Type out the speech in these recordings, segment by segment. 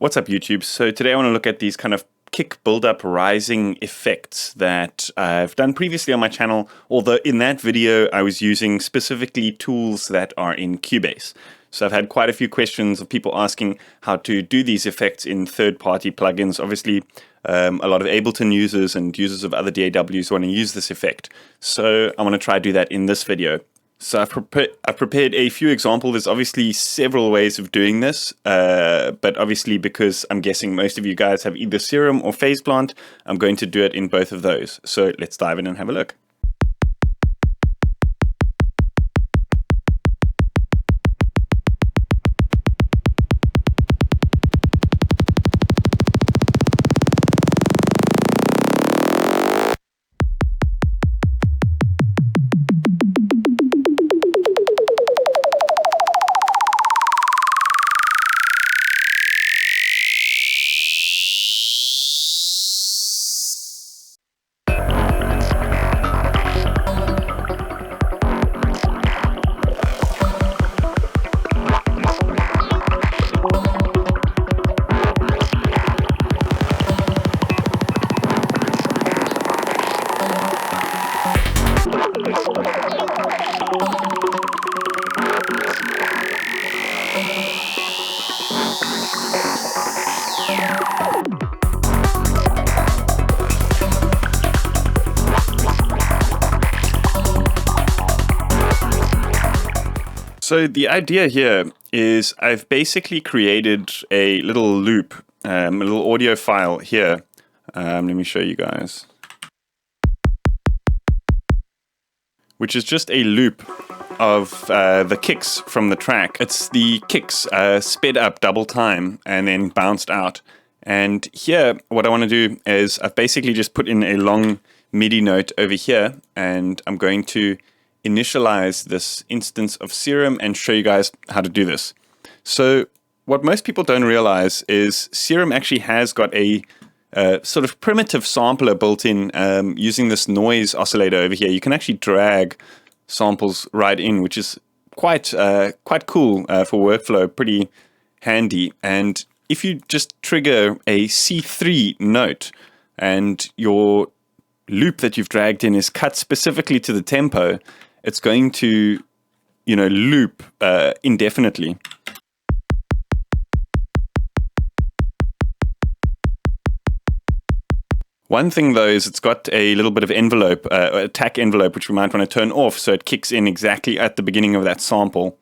What's up, YouTube? So today I want to look at these kind of kick build-up rising effects that I've done previously on my channel, although in that video I was using specifically tools that are in Cubase. So I've had quite a few questions of people asking how to do these effects in third-party plugins. Obviously, a lot of Ableton users and users of other DAWs want to use this effect. So I want to try to do that in this video. So I've prepared a few examples. There's obviously several ways of doing this, but obviously because I'm guessing most of you guys have either Serum or Phase Plant, I'm going to do it in both of those. So let's dive in and have a look. So the idea here is I've basically created a little loop, a little audio file here. Let me show you guys. Which is just a loop of the kicks from the track. It's the kicks sped up double time and then bounced out. And here, what I want to do is I've basically just put in a long MIDI note over here, and I'm going to initialize this instance of Serum and show you guys how to do this. So what most people don't realize is Serum actually has got a sort of primitive sampler built in using this noise oscillator over here. You can actually drag samples right in, which is quite cool for workflow, pretty handy. And if you just trigger a C3 note and your loop that you've dragged in is cut specifically to the tempo, it's going to, loop indefinitely. One thing though is it's got a little bit of envelope, attack envelope, which we might want to turn off so it kicks in exactly at the beginning of that sample.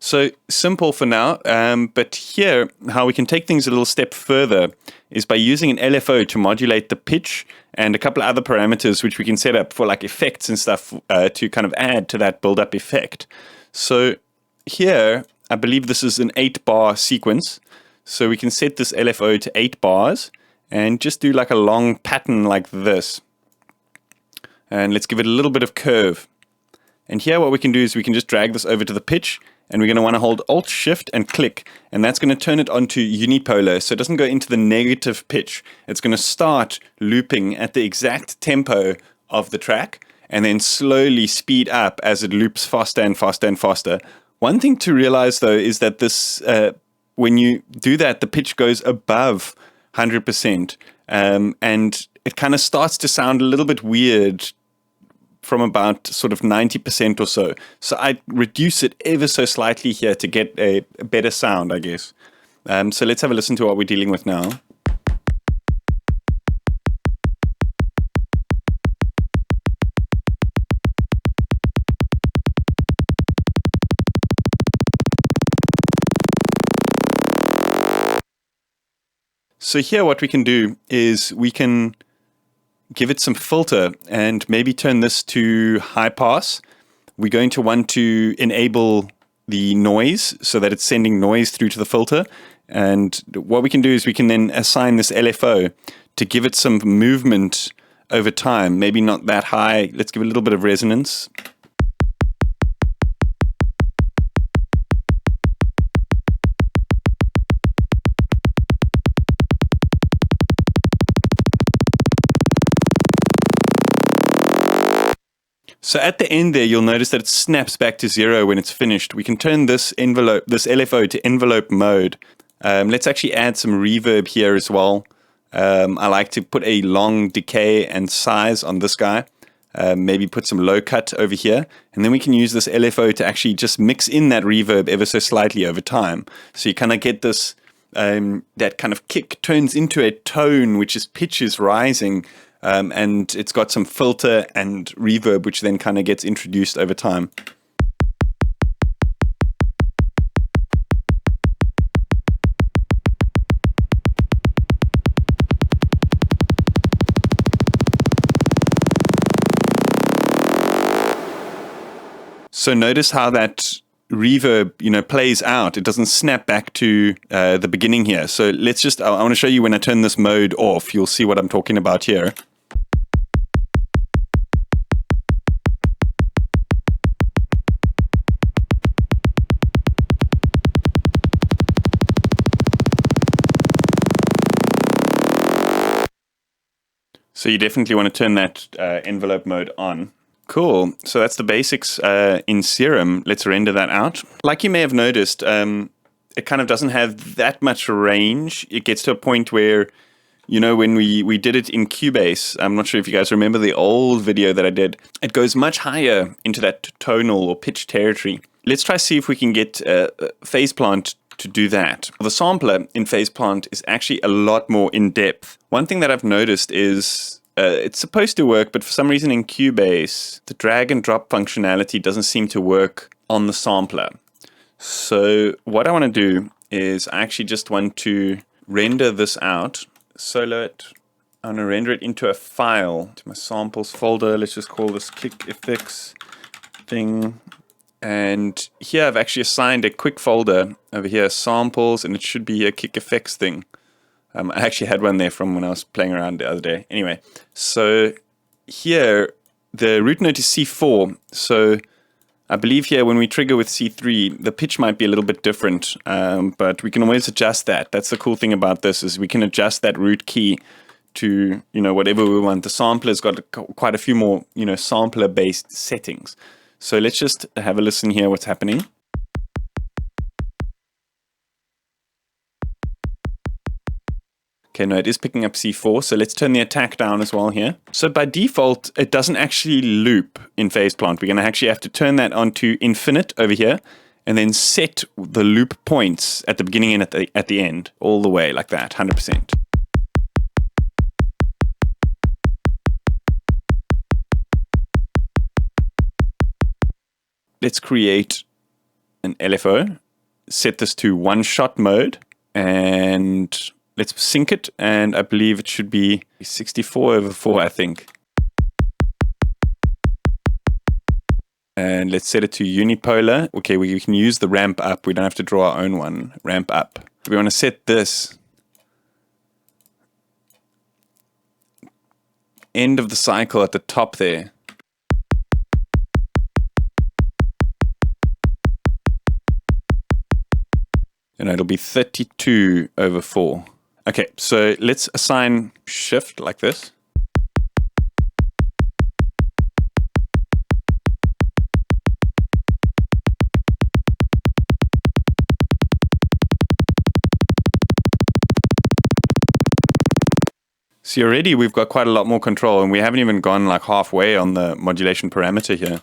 So simple for now, but here how we can take things a little step further is by using an LFO to modulate the pitch and a couple of other parameters which we can set up for like effects and stuff to kind of add to that build-up effect. So here, I believe this is an 8-bar sequence. So we can set this LFO to 8 bars and just do like a long pattern like this. And let's give it a little bit of curve. And here what we can do is we can just drag this over to the pitch, and we're going to want to hold Alt-Shift and click, and that's going to turn it onto unipolar, so it doesn't go into the negative pitch. It's going to start looping at the exact tempo of the track, and then slowly speed up as it loops faster and faster and faster. One thing to realize, though, is that this, when you do that, the pitch goes above 100%, and it kind of starts to sound a little bit weird from about sort of 90% or so. So I reduce it ever so slightly here to get a better sound, I guess. So let's have a listen to what we're dealing with now. So here what we can do is we can give it some filter and maybe turn this to high pass. We're going to want to enable the noise so that it's sending noise through to the filter. And what we can do is we can then assign this LFO to give it some movement over time. Maybe not that high. Let's give it a little bit of resonance. So at the end there, you'll notice that it snaps back to 0 when it's finished. We can turn this LFO to envelope mode. Let's actually add some reverb here as well. I like to put a long decay and size on this guy. Maybe put some low cut over here. And then we can use this LFO to actually just mix in that reverb ever so slightly over time. So you kind of get this, that kind of kick turns into a tone, which is pitch is rising. And it's got some filter and reverb, which then kind of gets introduced over time. So notice how that reverb, plays out. It doesn't snap back to the beginning here. So let's just, I want to show you when I turn this mode off, you'll see what I'm talking about here. So you definitely want to turn that envelope mode on. Cool. So that's the basics in Serum. Let's render that out. Like you may have noticed, it kind of doesn't have that much range. It gets to a point where, when we did it in Cubase, I'm not sure if you guys remember the old video that I did, it goes much higher into that tonal or pitch territory. Let's try see if we can get Phase Plant to do that. The sampler in Phase Plant is actually a lot more in depth. One thing that I've noticed is it's supposed to work, but for some reason in Cubase, the drag and drop functionality doesn't seem to work on the sampler. So what I want to do is I actually just want to render this out, solo it. I want to render it into a file, to my samples folder. Let's just call this Kick FX thing. And here I've actually assigned a quick folder over here, samples, and it should be a Kick FX thing. I actually had one there from when I was playing around the other day. Anyway, so here the root note is C4. So I believe here when we trigger with C3, the pitch might be a little bit different, but we can always adjust that. That's the cool thing about this is we can adjust that root key to whatever we want. The sampler's got quite a few more sampler-based settings. So let's just have a listen here what's happening. Okay, no, it is picking up C4, so let's turn the attack down as well here. So by default, it doesn't actually loop in Phase Plant. We're going to actually have to turn that on to infinite over here, and then set the loop points at the beginning and at the end, all the way like that, 100%. Let's create an LFO, set this to one-shot mode, and let's sync it, and I believe it should be 64/4, I think. And let's set it to unipolar. Okay, we can use the ramp up. We don't have to draw our own one. Ramp up. We want to set this end of the cycle at the top there. And it'll be 32/4. Okay, so let's assign shift like this. See, already we've got quite a lot more control, and we haven't even gone like halfway on the modulation parameter here.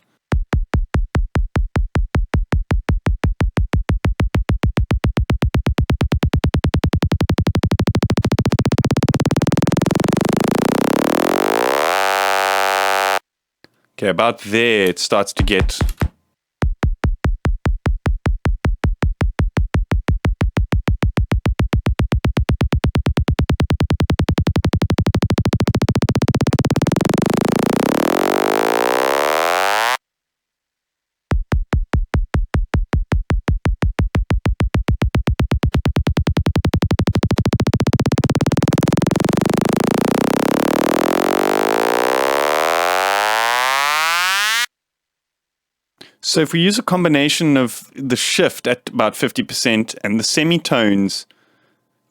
Okay, about there it starts to get So if we use a combination of the shift at about 50% and the semitones,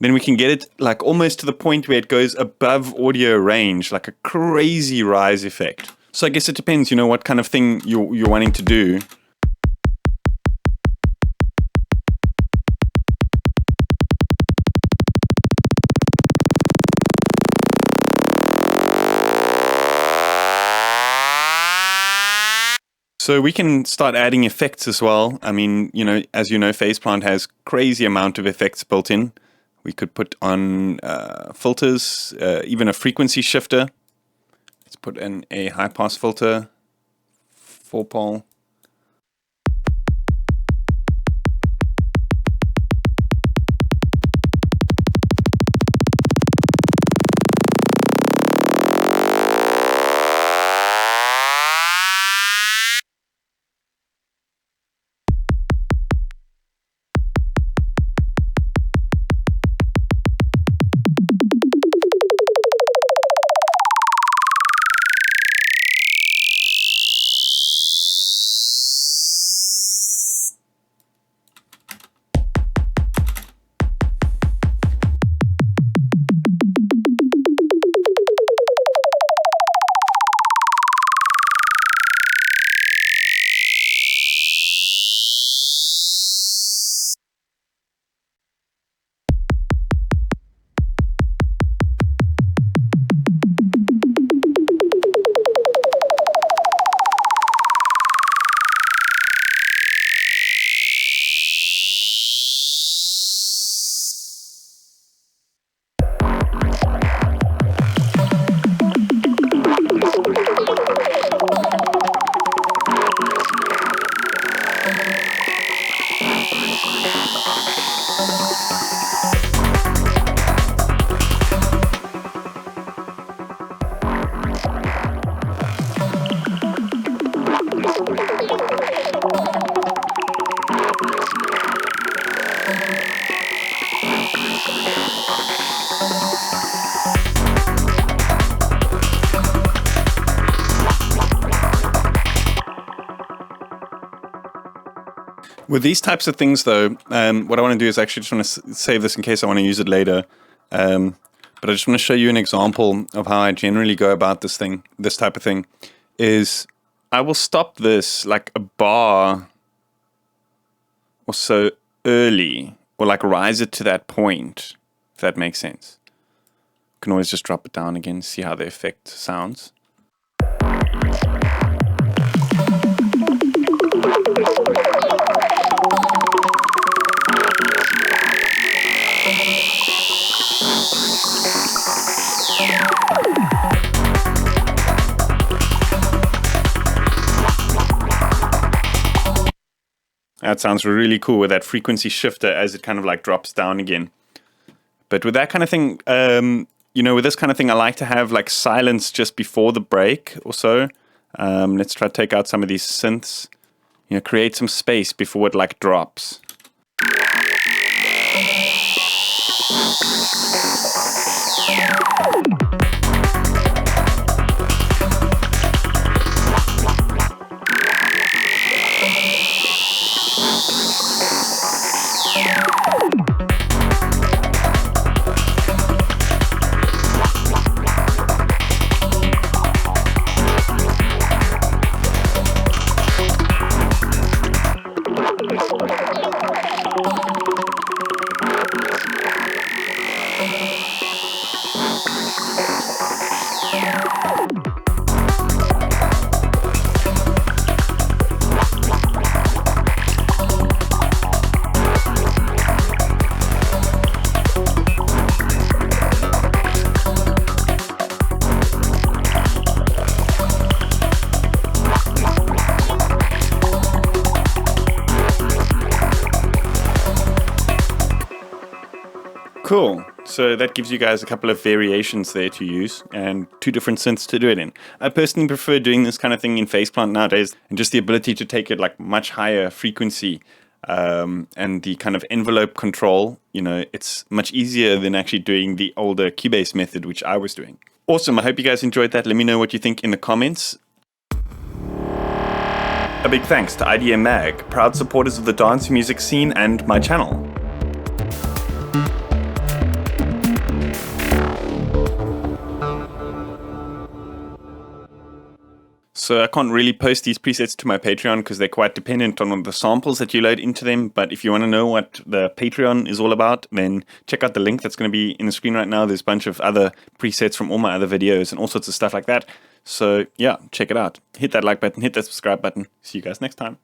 then we can get it like almost to the point where it goes above audio range, like a crazy rise effect. So I guess it depends, you know, what kind of thing you're wanting to do. So we can start adding effects as well. I mean, you know, as you know, Phase Plant has crazy amount of effects built in. We could put on filters, even a frequency shifter. Let's put in a high pass filter, 4-pole. With these types of things, though, what I want to do is actually just want to save this in case I want to use it later. But I just want to show you an example of how I generally go about this type of thing. Is I will stop this like a bar or so early, or like rise it to that point, if that makes sense. You can always just drop it down again, see how the effect sounds. That sounds really cool with that frequency shifter as it kind of like drops down again. But with that kind of thing, you know, with this kind of thing, I like to have like silence just before the break or so. Let's try to take out some of these synths. You know, create some space before it like drops. Cool. So that gives you guys a couple of variations there to use and two different synths to do it in. I personally prefer doing this kind of thing in Phase Plant nowadays, and just the ability to take it like much higher frequency and the kind of envelope control. You know, it's much easier than actually doing the older Cubase method, which I was doing. Awesome. I hope you guys enjoyed that. Let me know what you think in the comments. A big thanks to IDM Mag, proud supporters of the dance music scene and my channel. So I can't really post these presets to my Patreon because they're quite dependent on the samples that you load into them. But if you want to know what the Patreon is all about, then check out the link that's going to be in the screen right now. There's a bunch of other presets from all my other videos and all sorts of stuff like that. So yeah, check it out. Hit that like button, hit that subscribe button. See you guys next time.